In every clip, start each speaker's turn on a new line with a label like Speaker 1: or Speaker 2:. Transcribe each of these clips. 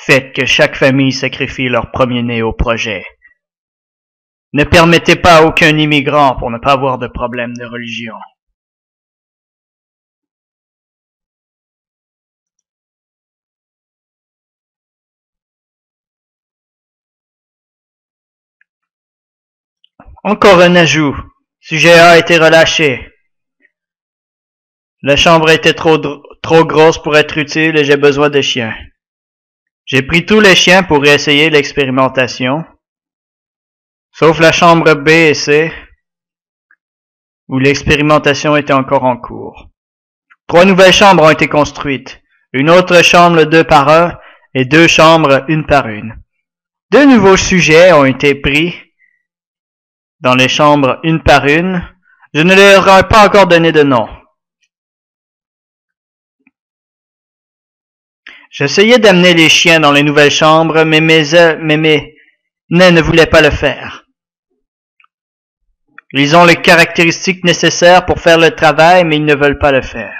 Speaker 1: Faites que chaque famille sacrifie leur premier-né au projet. Ne permettez pas à aucun immigrant pour ne pas avoir de problème de religion. Encore un ajout. Sujet A a été relâché. La chambre était trop grosse pour être utile et j'ai besoin de chiens. J'ai pris tous les chiens pour réessayer l'expérimentation, sauf la chambre B et C, où l'expérimentation était encore en cours. 3 nouvelles chambres ont été construites, une autre chambre 2 par 1 et 2 chambres 1 par 1. 2 nouveaux sujets ont été pris dans les chambres 1 par 1. Je ne leur ai pas encore donné de nom. J'essayais d'amener les chiens dans les nouvelles chambres, mais mes nains ne voulaient pas le faire. Ils ont les caractéristiques nécessaires pour faire le travail, mais ils ne veulent pas le faire.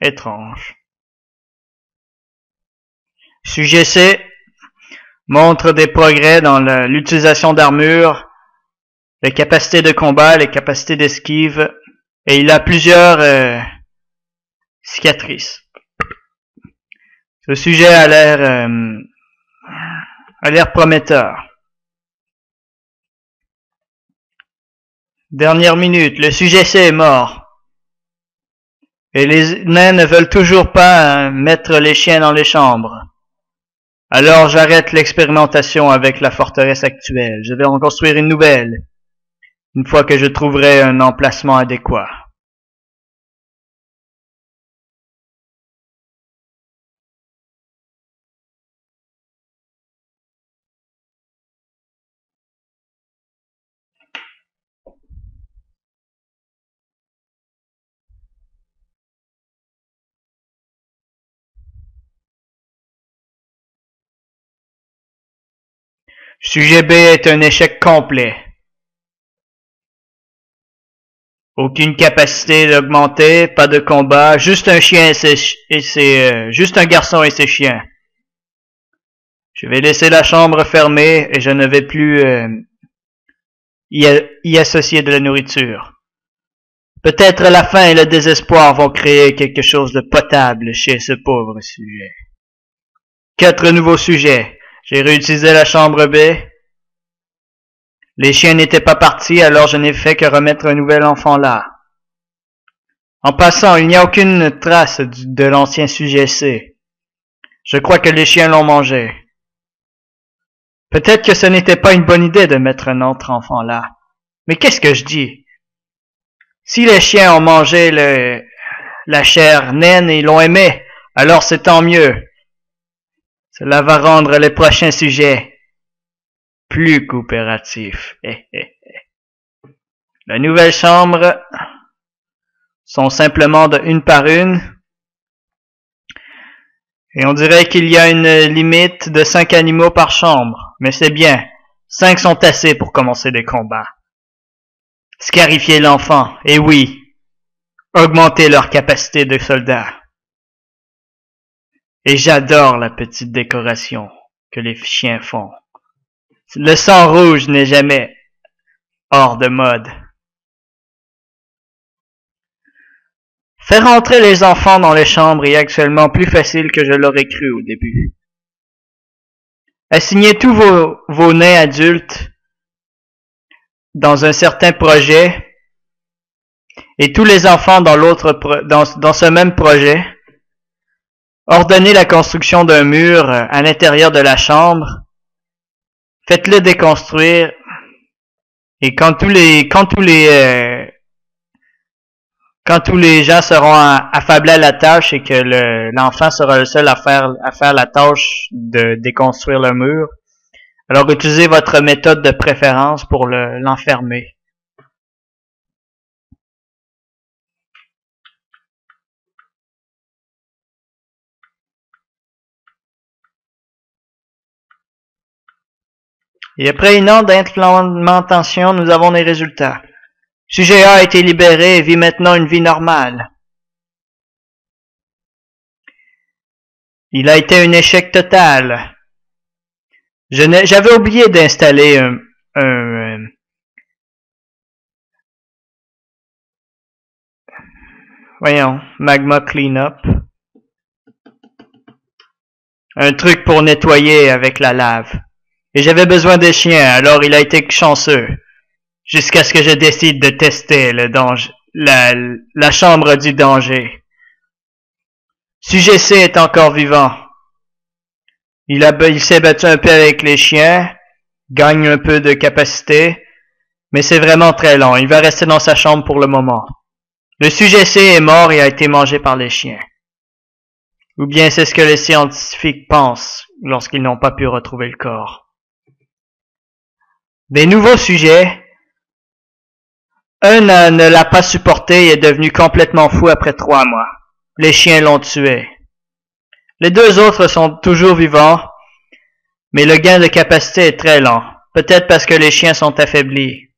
Speaker 1: Étrange. Sujet C montre des progrès dans l'utilisation d'armure, les capacités de combat, les capacités d'esquive, et il a plusieurs cicatrices. Ce sujet a l'air prometteur. Dernière minute, le sujet C est mort. Et les nains ne veulent toujours pas mettre les chiens dans les chambres. Alors j'arrête l'expérimentation avec la forteresse actuelle. Je vais en construire une nouvelle, une fois que je trouverai un emplacement adéquat. Sujet B est un échec complet. Aucune capacité d'augmenter, pas de combat, juste un chien juste un garçon et ses chiens. Je vais laisser la chambre fermée et je ne vais plus y associer de la nourriture. Peut-être la faim et le désespoir vont créer quelque chose de potable chez ce pauvre sujet. 4 nouveaux sujets. J'ai réutilisé la chambre B. Les chiens n'étaient pas partis, alors je n'ai fait que remettre un nouvel enfant là. En passant, il n'y a aucune trace de l'ancien sujet C. Je crois que les chiens l'ont mangé. Peut-être que ce n'était pas une bonne idée de mettre un autre enfant là. Mais qu'est-ce que je dis? Si les chiens ont mangé la chair naine et l'ont aimé, alors c'est tant mieux. Cela va rendre les prochains sujets plus coopératifs. Les nouvelles chambres sont simplement de 1 par 1. Et on dirait qu'il y a une limite de 5 animaux par chambre. Mais c'est bien. 5 sont assez pour commencer des combats. Scarifier l'enfant. Et oui, augmenter leur capacité de soldats. Et j'adore la petite décoration que les chiens font. Le sang rouge n'est jamais hors de mode. Faire entrer les enfants dans les chambres est actuellement plus facile que je l'aurais cru au début. Assignez tous vos nains adultes dans un certain projet et tous les enfants dans ce même projet. Ordonnez la construction d'un mur à l'intérieur de la chambre. Faites-le déconstruire. Et quand tous les gens seront affablés à la tâche et que l'enfant sera le seul à faire la tâche de déconstruire le mur, alors utilisez votre méthode de préférence pour l'enfermer. Et après 1 an d'implémentation, nous avons les résultats. Sujet A a été libéré et vit maintenant une vie normale. Il a été un échec total. J'avais oublié d'installer voyons, Magma Cleanup. Un truc pour nettoyer avec la lave. Et j'avais besoin des chiens, alors il a été chanceux. Jusqu'à ce que je décide de tester le danger, la chambre du danger. Sujet C est encore vivant. Il s'est battu un peu avec les chiens, gagne un peu de capacité, mais c'est vraiment très long. Il va rester dans sa chambre pour le moment. Le sujet C est mort et a été mangé par les chiens. Ou bien c'est ce que les scientifiques pensent lorsqu'ils n'ont pas pu retrouver le corps. Des nouveaux sujets. Un ne l'a pas supporté et est devenu complètement fou après 3 mois. Les chiens l'ont tué. Les 2 autres sont toujours vivants, mais le gain de capacité est très lent. Peut-être parce que les chiens sont affaiblis.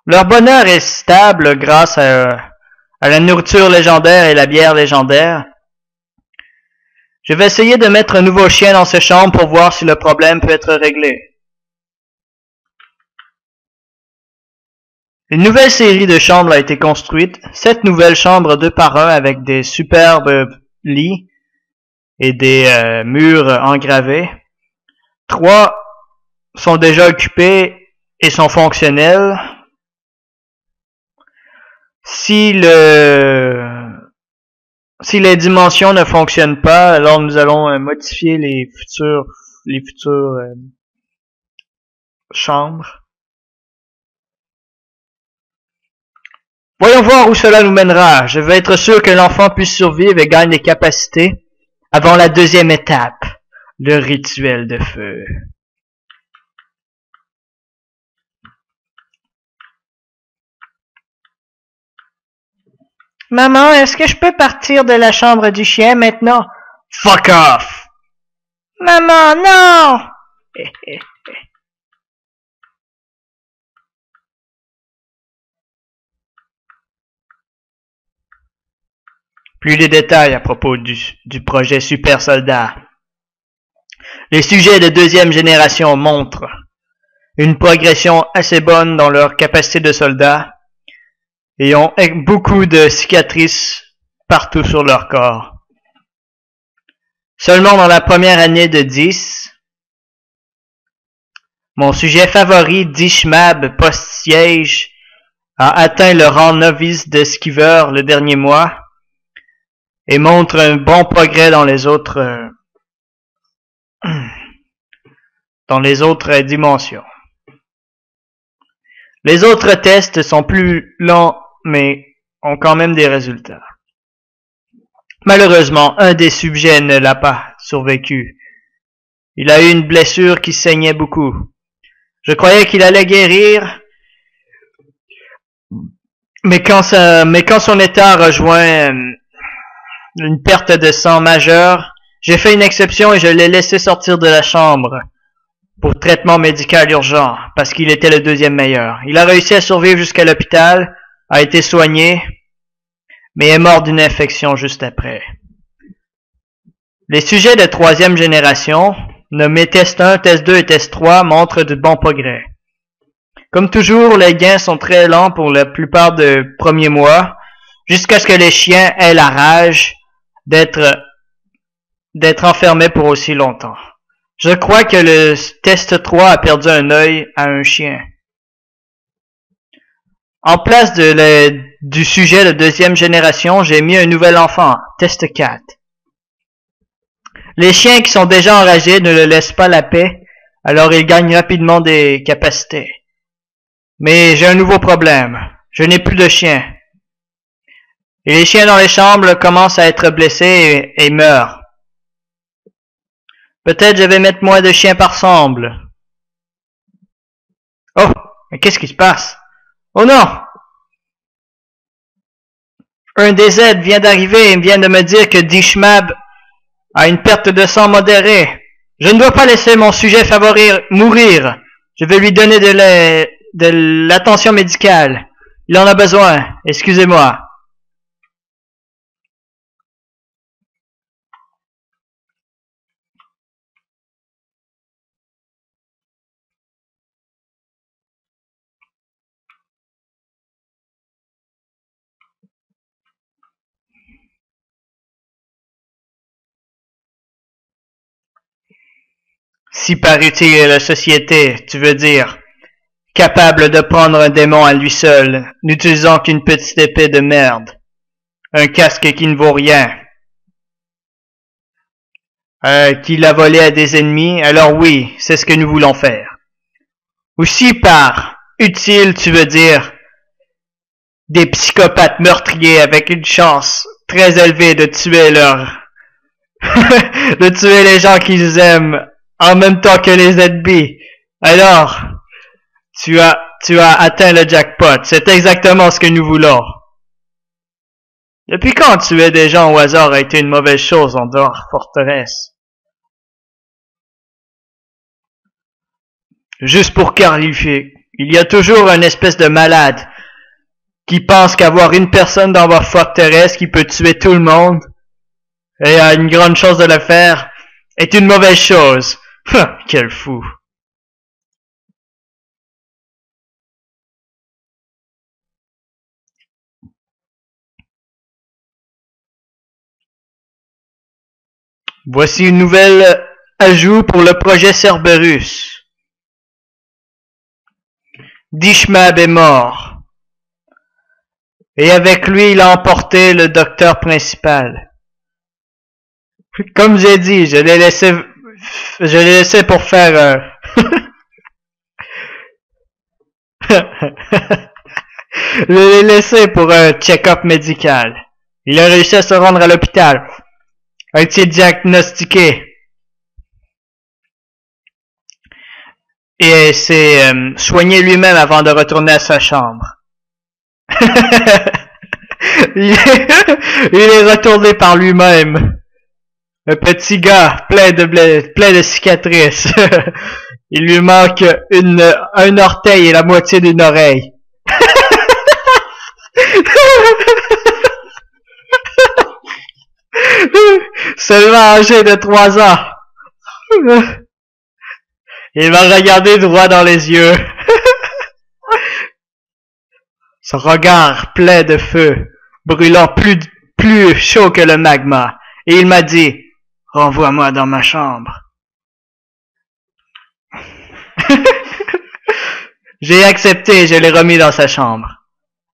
Speaker 1: Leur bonheur est stable grâce à la nourriture légendaire et la bière légendaire. Je vais essayer de mettre un nouveau chien dans ces chambres pour voir si le problème peut être réglé. Une nouvelle série de chambres a été construite. 7 nouvelles chambres 2 par 1 avec des superbes lits et des murs engravés. 3 sont déjà occupés et sont fonctionnels. Si les dimensions ne fonctionnent pas, alors nous allons modifier les futures chambres. Voyons voir où cela nous mènera. Je veux être sûr que l'enfant puisse survivre et gagne des capacités avant la 2e étape, le rituel de feu. Maman, est-ce que je peux partir de la chambre du chien maintenant? Fuck off! Maman, non! Plus de détails à propos du projet Super Soldat. Les sujets de 2e génération montrent une progression assez bonne dans leur capacité de soldats et ont beaucoup de cicatrices partout sur leur corps. Seulement dans la première année de 10, mon sujet favori, Dishmab Post-Siège, a atteint le rang novice de skiveur le dernier mois et montre un bon progrès dans les autres dimensions. Les autres tests sont plus lents mais ont quand même des résultats. Malheureusement, un des sujets ne l'a pas survécu. Il a eu une blessure qui saignait beaucoup. Je croyais qu'il allait guérir, mais quand son état rejoint une perte de sang majeure, j'ai fait une exception et je l'ai laissé sortir de la chambre pour traitement médical urgent, parce qu'il était le 2e meilleur. Il a réussi à survivre jusqu'à l'hôpital, a été soigné, mais est mort d'une infection juste après. Les sujets de 3e génération, nommés Test 1, Test 2 et Test 3, montrent de bons progrès. Comme toujours, les gains sont très lents pour la plupart des premiers mois, jusqu'à ce que les chiens aient la rage d'être enfermés pour aussi longtemps. Je crois que le test 3 a perdu un œil à un chien. En place du sujet de 2e génération, j'ai mis un nouvel enfant, test 4. Les chiens qui sont déjà enragés ne le laissent pas la paix, alors ils gagnent rapidement des capacités. Mais j'ai un nouveau problème. Je n'ai plus de chiens. Et les chiens dans les chambres commencent à être blessés et meurent. Peut-être je vais mettre moins de chiens par chambre. Oh, mais qu'est-ce qui se passe? Oh non! Un des aides vient d'arriver et vient de me dire que Dishmab a une perte de sang modérée. Je ne dois pas laisser mon sujet favori mourir. Je vais lui donner de l'attention médicale. Il en a besoin. Excusez-moi. Si par utile à la société, tu veux dire, capable de prendre un démon à lui seul, n'utilisant qu'une petite épée de merde, un casque qui ne vaut rien, qu'il a volé à des ennemis, alors oui, c'est ce que nous voulons faire. Ou si par utile, tu veux dire, des psychopathes meurtriers avec une chance très élevée de tuer de tuer les gens qu'ils aiment en même temps que les ennemis. Alors, tu as atteint le jackpot. C'est exactement ce que nous voulons. Depuis quand tuer des gens au hasard a été une mauvaise chose en dehors forteresse? Juste pour clarifier, il y a toujours une espèce de malade qui pense qu'avoir une personne dans votre forteresse qui peut tuer tout le monde et a une grande chance de le faire est une mauvaise chose. Quel fou. Voici une nouvelle ajout pour le projet Cerberus. Dishmab est mort. Et avec lui, il a emporté le docteur principal. Comme j'ai dit, je l'ai laissé pour faire je l'ai laissé pour un check-up médical. Il a réussi à se rendre à l'hôpital. A été diagnostiqué. Et s'est soigné lui-même avant de retourner à sa chambre. il est retourné par lui-même. Un petit gars plein de cicatrices. Il lui manque un orteil et la moitié d'une oreille. Seulement âgé de 3 ans. Il m'a regardé droit dans les yeux. Son regard plein de feu, brûlant plus chaud que le magma. Et il m'a dit, renvoie-moi dans ma chambre. J'ai accepté et je l'ai remis dans sa chambre.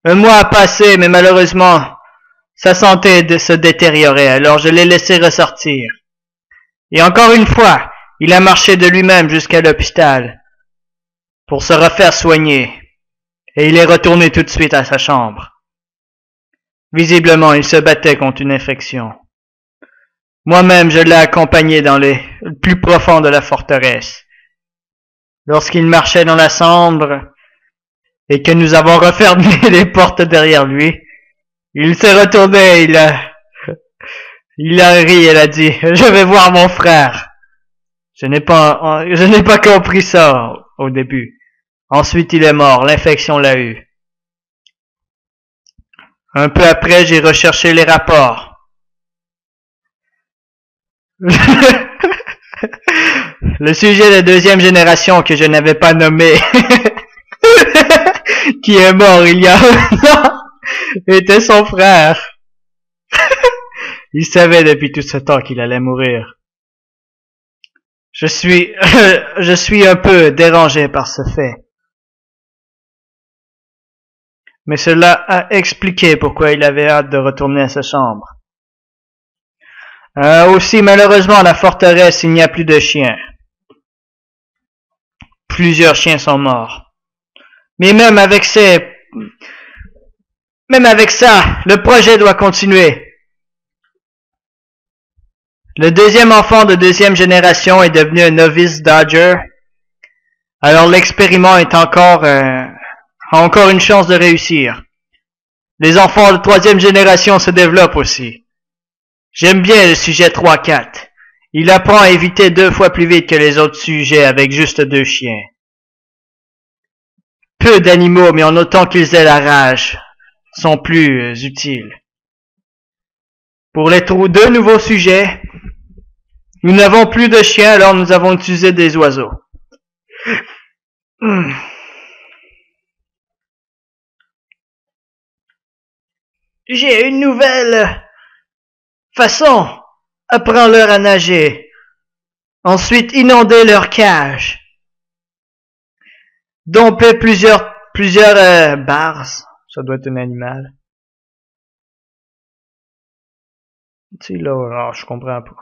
Speaker 1: Un mois a passé, mais malheureusement, sa santé se détériorait, alors je l'ai laissé ressortir. Et encore une fois, il a marché de lui-même jusqu'à l'hôpital pour se refaire soigner. Et il est retourné tout de suite à sa chambre. Visiblement, il se battait contre une infection. Moi-même, je l'ai accompagné dans le plus profond de la forteresse. Lorsqu'il marchait dans la chambre et que nous avons refermé les portes derrière lui, il s'est retourné, il a ri et il a dit, je vais voir mon frère. Je n'ai pas compris ça au début. Ensuite, il est mort, l'infection l'a eu. Un peu après, j'ai recherché les rapports. Le sujet de 2e génération que je n'avais pas nommé, qui est mort il y a un an, était son frère. Il savait depuis tout ce temps qu'il allait mourir. Je suis un peu dérangé par ce fait. Mais cela a expliqué pourquoi il avait hâte de retourner à sa chambre. Aussi, malheureusement, à la forteresse, il n'y a plus de chiens. Plusieurs chiens sont morts. Mais même avec ça, le projet doit continuer. Le 2e enfant de 2e génération est devenu un novice Dodger. Alors l'expériment est a encore une chance de réussir. Les enfants de 3e génération se développent aussi. J'aime bien le sujet 3-4. Il apprend à éviter 2 fois plus vite que les autres sujets avec juste 2 chiens. Peu d'animaux, mais en autant qu'ils aient la rage, sont plus utiles. Pour les 2 nouveaux sujets, nous n'avons plus de chiens, alors nous avons utilisé des oiseaux. J'ai une nouvelle façon. Apprends-leur à nager. Ensuite, inonder leur cage. Domper plusieurs bars. Ça doit être un animal. Tu sais, là, alors, je comprends pas.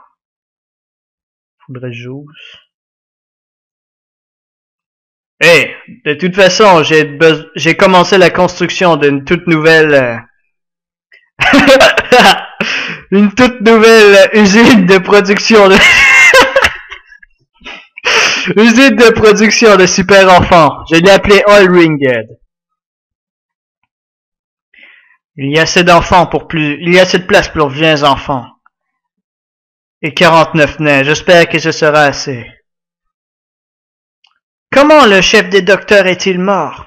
Speaker 1: Faudrait que j'ose. Hey, de toute façon, j'ai commencé la construction d'une toute nouvelle, une toute nouvelle usine de production de, usine de production de super enfants. Je l'ai appelé All Ringed. Il y a assez d'enfants il y a assez de place pour 20 enfants. Et 49 nains. J'espère que ce sera assez. Comment le chef des docteurs est-il mort?